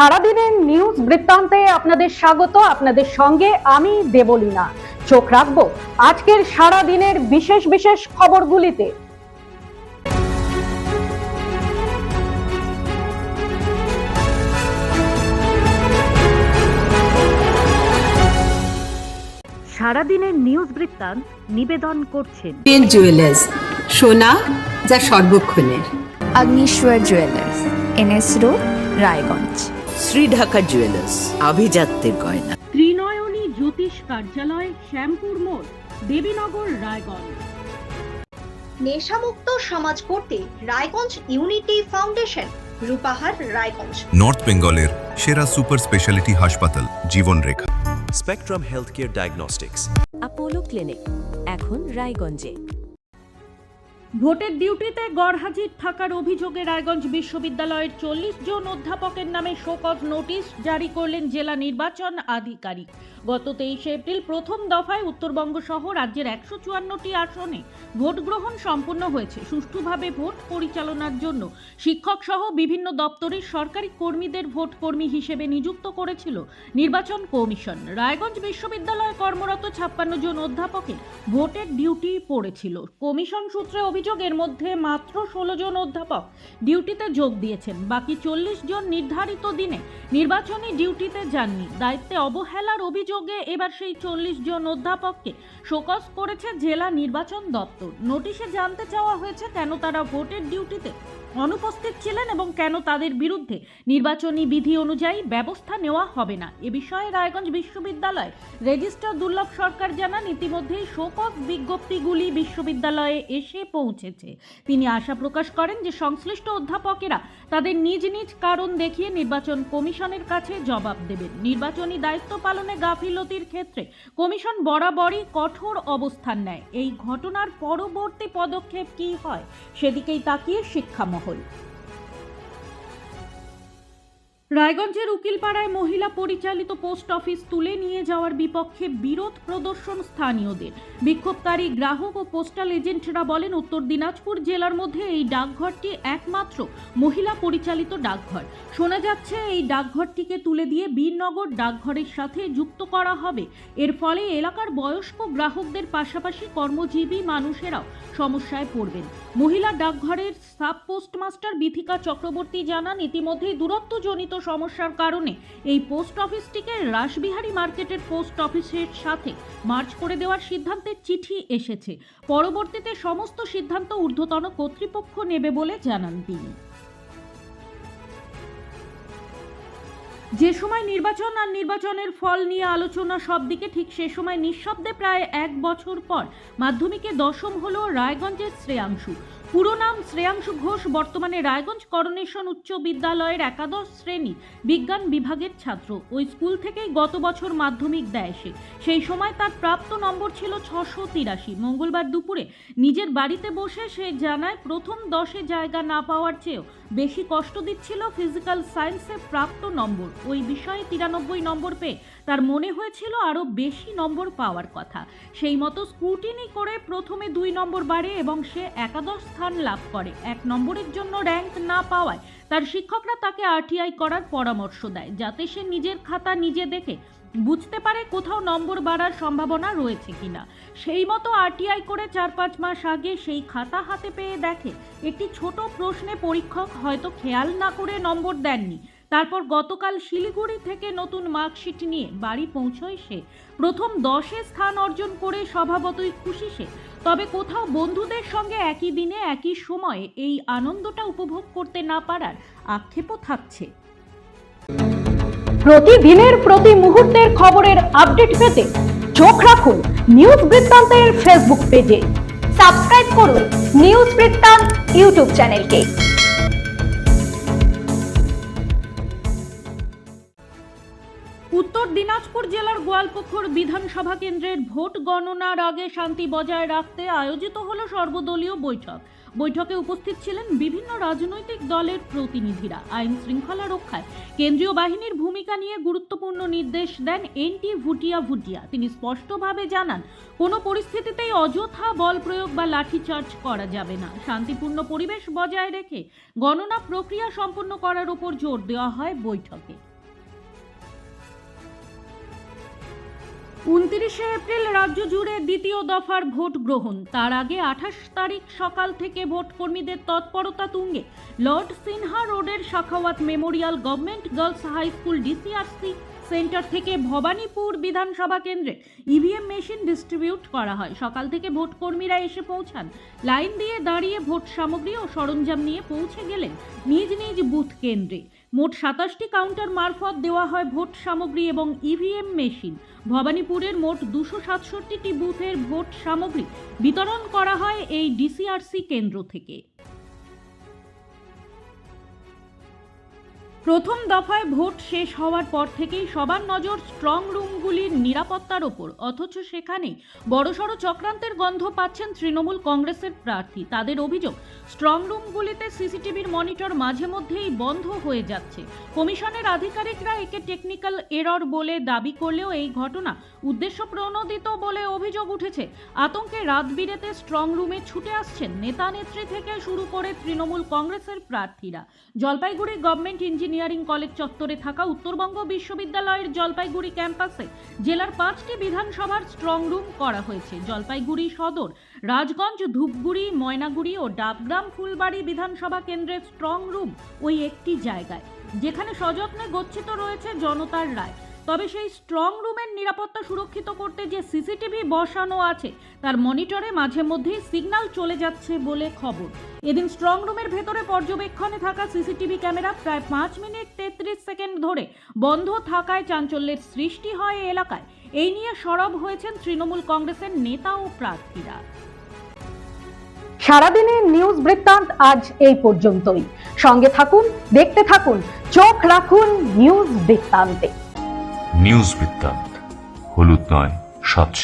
সারাদিনের নিউজ বৃত্তান্তে আপনাদের স্বাগত। আপনাদের সঙ্গে আমি দেবলীনা। চোখ রাখবো আজকের সারাদিনের বিশেষ বিশেষ খবরগুলিতে। সারাদিনের নিউজ বৃত্তান্ত নিবেদন করছেন পেন জুয়েলার্স, সোনা যা সর্বক্ষণের। Agnishwar jewellers, NS road, Raiganj. Shri Dhaka jewellers, আভিজাত্যের গয়না। ত্রিনয়নী জ্যোতিষ কার্যালয়, শ্যামপুর মোড়, দেবীনগর, রায়গঞ্জ। নেশামুক্ত সমাজ করতে Raiganj unity foundation, Rupahar, Raiganj. North বেঙ্গলের সেরা সুপার স্পেশালিটি হাসপাতাল Jibanrekha. Spectrum healthcare diagnostics, Apollo clinic, এখন রায়গঞ্জে। ভোটের ডিউটিতে গড়হাজির থাকার অভিযোগে রায়গঞ্জ বিশ্ববিদ্যালয়ের 40 জন অধ্যাপকের নামে শোকজ নোটিশ জারি করলেন জেলা নির্বাচন আধিকারিক। গত 23 এপ্রিল প্রথম দফায় উত্তরবঙ্গ সহ রাজ্যের 154টি আসনে ভোট গ্রহণ সম্পন্ন হয়েছে। সুষ্ঠুভাবে ভোট পরিচালনার জন্য শিক্ষক সহ বিভিন্ন দপ্তরের সরকারি কর্মীদের ভোট কর্মী হিসেবে নিযুক্ত করেছিল নির্বাচন কমিশন। রায়গঞ্জ বিশ্ববিদ্যালয়ে কর্মরত 56 জন অধ্যাপকের ভোটের ডিউটি পড়েছিল। কমিশন সূত্রে অভিযোগের মধ্যে মাত্র 16 জন অধ্যাপক ডিউটিতে যোগ দিয়েছেন। বাকি 40 জন নির্ধারিত দিনে নির্বাচনী ডিউটিতে যাননি। দায়িত্বে অবহেলার অভিযোগে এবার সেই 40 জন অধ্যাপককে শোকজ করেছে জেলা নির্বাচন দপ্তর। নোটিশে জানতে চাওয়া হয়েছে কেন তারা ভোটের ডিউটিতে অনুপস্থিত ছিলেন এবং কেন তাদের বিরুদ্ধে নির্বাচনী বিধি অনুযায়ী ব্যবস্থা নেওয়া হবে না। এ বিষয়ে রায়গঞ্জ বিশ্ববিদ্যালয় রেজিস্ট্রার দুর্লভ সরকার জানান, ইতিমধ্যেই শোকজ বিজ্ঞপ্তিগুলি বিশ্ববিদ্যালয়ে এসে পৌঁছেছে। তিনি আশা প্রকাশ করেন যে সংশ্লিষ্ট অধ্যাপকেরা তাদের নিজ নিজ কারণ দেখিয়ে নির্বাচন কমিশনের কাছে জবাব দেবেন। নির্বাচনী দায়িত্ব পালনে গাফিলতির ক্ষেত্রে কমিশন বরাবরই কঠোর অবস্থান নেয়। এই ঘটনার পরবর্তী পদক্ষেপ কী হয় সেদিকেই তাকিয়ে শিক্ষামহল। রায়গঞ্জের উকিলপাড়ায় মহিলা পরিচালিত পোস্ট অফিস তুলে নিয়ে যাওয়ার বিপক্ষে বিরোধ প্রদর্শন স্থানীয়দের। বিক্ষোভকারী গ্রাহক ও পোস্টাল এজেন্টরা বলেন, উত্তর দিনাজপুর জেলার মধ্যে এই ডাকঘরটি একমাত্র মহিলা পরিচালিত ডাকঘর। শোনা যাচ্ছে এই ডাকঘরটিকে তুলে দিয়ে বীরনগর ডাকঘরের সাথে যুক্ত করা হবে। এর ফলে এলাকার বয়স্ক গ্রাহকদের পাশাপাশি কর্মজীবী মানুষেরাও সমস্যায় পড়বেন। মহিলা ডাকঘরের সাব পোস্টমাস্টার বিথিকা চক্রবর্তী জানান, ইতিমধ্যেই দূরত্বজনিত সমস্যার কারণে এই পোস্ট অফিসটিকে রাসবিহারী মার্কেটের পোস্ট অফিসের সাথে মার্জ করে দেওয়ার সিদ্ধান্তের চিঠি এসেছে। পরবর্তীতে সমস্ত সিদ্ধান্ত ঊর্ধ্বতন কর্তৃপক্ষ নেবে বলে জানান তিনি। যে সময় নির্বাচন আর নির্বাচনের ফল নিয়ে আলোচনা সব দিকে, ঠিক সে সময় নিঃশব্দে প্রায় 1 বছর পর মাধ্যমিকে 10ম হল রায়গঞ্জের শ্রেয়াংশু। পুরো নাম শ্রেয়াংশু ঘোষ, বর্তমানে রায়গঞ্জ করোনেশন উচ্চ বিদ্যালয়ের একাদশ শ্রেণী বিজ্ঞান বিভাগের ছাত্র। ওই স্কুল থেকেই গত বছর মাধ্যমিক দেয় সে। সেই সময় তার প্রাপ্ত নম্বর ছিল 683। মঙ্গলবার দুপুরে নিজের বাড়িতে বসে সে জানায়, প্রথম 10-এ জায়গা না পাওয়ার চেয়েও বেশি কষ্ট দিচ্ছিল ফিজিক্যাল সায়েন্সে প্রাপ্ত নম্বর। ওই বিষয়ে 93 নম্বর পেয়ে তার মনে হয়েছিল আরও বেশি নম্বর পাওয়ার কথা। সেই মতো স্ক্রুটিনি করে প্রথমে 2 নম্বর বাড়ে এবং সে একাদশ স্থান লাভ করে। 1 নম্বরের জন্য র্যাঙ্ক না পাওয়ায় তার শিক্ষকরা তাকে আরটিআই করার পরামর্শ দেয়, যাতে সে নিজের খাতা নিজে দেখে বুঝতে পারে কোথাও নম্বর বাড়ার সম্ভাবনা রয়েছে কিনা। সেই মতো আরটিআই করে 4-5 মাস আগে সেই খাতা হাতে পেয়ে দেখে একটি ছোট প্রশ্নে পরীক্ষক হয়তো খেয়াল না করে নম্বর দেননি। তারপর গতকাল শিলিগুড়ি থেকে নতুন মার্কশিট নিয়ে বাড়ি পৌঁছয় সে। প্রথম 10-এ স্থান অর্জন করে স্বভাবতই খুশি সে। তবে কোথাও বন্ধুদের সঙ্গে একই দিনে একই সময়ে এই আনন্দটা উপভোগ করতে না পারার আক্ষেপও থাকছে। প্রতিদিনের প্রতি মুহূর্তের খবরের আপডেট পেতে চোখ রাখুন নিউজ বৃত্তান্তের ফেসবুক পেজে। সাবস্ক্রাইব করুন নিউজ বৃত্তান্ত ইউটিউব চ্যানেলকে। উত্তর দিনাজপুর জেলার গোয়ালপুকুর বিধানসভা কেন্দ্রের ভোট গণনার আগে শান্তি বজায় রাখতে আয়োজিত হলো সর্বদলীয় বৈঠক। বৈঠকে উপস্থিত ছিলেন বিভিন্ন রাজনৈতিক দলের প্রতিনিধিরা। আইন শৃঙ্খলা রক্ষায় কেন্দ্রীয় বাহিনীর ভূমিকা নিয়ে গুরুত্বপূর্ণ নির্দেশ দেন এনটি ভুটিয়া। তিনি স্পষ্টভাবে জানান, কোনো পরিস্থিতিতেই অযথা বল প্রয়োগ বা লাঠিচার্জ করা যাবে না। শান্তিপূর্ণ পরিবেশ বজায় রেখে গণনা প্রক্রিয়া সম্পন্ন করার উপর জোর দেওয়া হয় বৈঠকে। 29 এপ্রিল রাজ্য জুড়ে দ্বিতীয় দফার ভোট গ্রহণ। তার আগে 28 তারিখ সকাল থেকে ভোট কর্মীদের তৎপরতা তুঙ্গে লর্ড সিনহা রোডের Sakhawat memorial government girls high school DCRC centre থেকে ভবানীপুর বিধানসভা কেন্দ্রে ইভিএম মেশিন ডিস্ট্রিবিউট করা হয়। সকাল থেকে ভোট কর্মীরা এসে পৌঁছান। লাইন দিয়ে দাঁড়িয়ে ভোট সামগ্রী ও সরঞ্জাম নিয়ে পৌঁছে গেলেন নিজ নিজ বুথ কেন্দ্রে। মোট 27টি কাউন্টার মারফত দেওয়া হয় ভোট সামগ্রী এবং ইভিএম মেশিন। ভবানীপুরের মোট 267টি বুথের ভোট সামগ্রী বিতরণ করা হয় এই ডিসিআরসি কেন্দ্র থেকে। প্রথম দফায় ভোট শেষ হওয়ার পর থেকেই সবার নজর স্ট্রং রুমগুলির নিরাপত্তার ওপর। অথচ সেখানে বড়সড় চক্রান্তের গন্ধ পাচ্ছেন তৃণমূল কংগ্রেসের প্রার্থী। তাদের অভিযোগ, স্ট্রং রুমগুলিতে সিসিটিভির মনিটর মাঝে মধ্যেই বন্ধ হয়ে যাচ্ছে। কমিশনের আধিকারিকরা একে টেকনিক্যাল এরর বলে দাবি করলেও এই ঘটনা উদ্দেশ্য প্রণোদিত বলে অভিযোগ উঠেছে। আতঙ্কে রাত বিরেতে স্ট্রং রুমে ছুটে আসছেন নেতা নেত্রী থেকে শুরু করে তৃণমূল কংগ্রেসের প্রার্থীরা। জলপাইগুড়ি গভর্নমেন্ট ইঞ্জিনিয়ারিং কলেজ চত্বরে থাকা উত্তরবঙ্গ বিশ্ববিদ্যালয়ের জলপাইগুড়ি ক্যাম্পাসে জেলার 5টি বিধানসভার স্ট্রং রুম করা হয়েছে। জলপাইগুড়ি সদর, রাজগঞ্জ, ধূপগুড়ি, ময়নাগুড়ি ও ডাবগ্রাম ফুলবাড়ি বিধানসভা কেন্দ্রের স্ট্রং রুম ওই একটি জায়গায়, যেখানে সযত্নে গচ্ছিত রয়েছে জনতার রায়। তবে সেই স্ট্রং রুমের নিরাপত্তা সুরক্ষিত করতে যে সিসিটিভি বসানো আছে তার মনিটরে মাঝে মধ্যেই সিগন্যাল চলে যাচ্ছে বলে খবর। এদিন স্ট্রং রুমের ভেতরে পর্যবেক্ষণে থাকা সিসিটিভি ক্যামেরা প্রায় 5 মিনিট 33 সেকেন্ড ধরে বন্ধ থাকায় চাঞ্চল্যের সৃষ্টি হয় এলাকায়। এই নিয়ে সরব হয়েছেন তৃণমূল কংগ্রেসের নেতা ও প্রার্থীরা। সারাদিনের নিউজ বৃত্তান্ত আজ এই পর্যন্তই। সঙ্গে থাকুন, দেখতে থাকুন, চোখ রাখুন নিউজ বৃত্তান্তে। নিউজ বৃত্তান্ত, হলুদ নয়, স্বচ্ছ।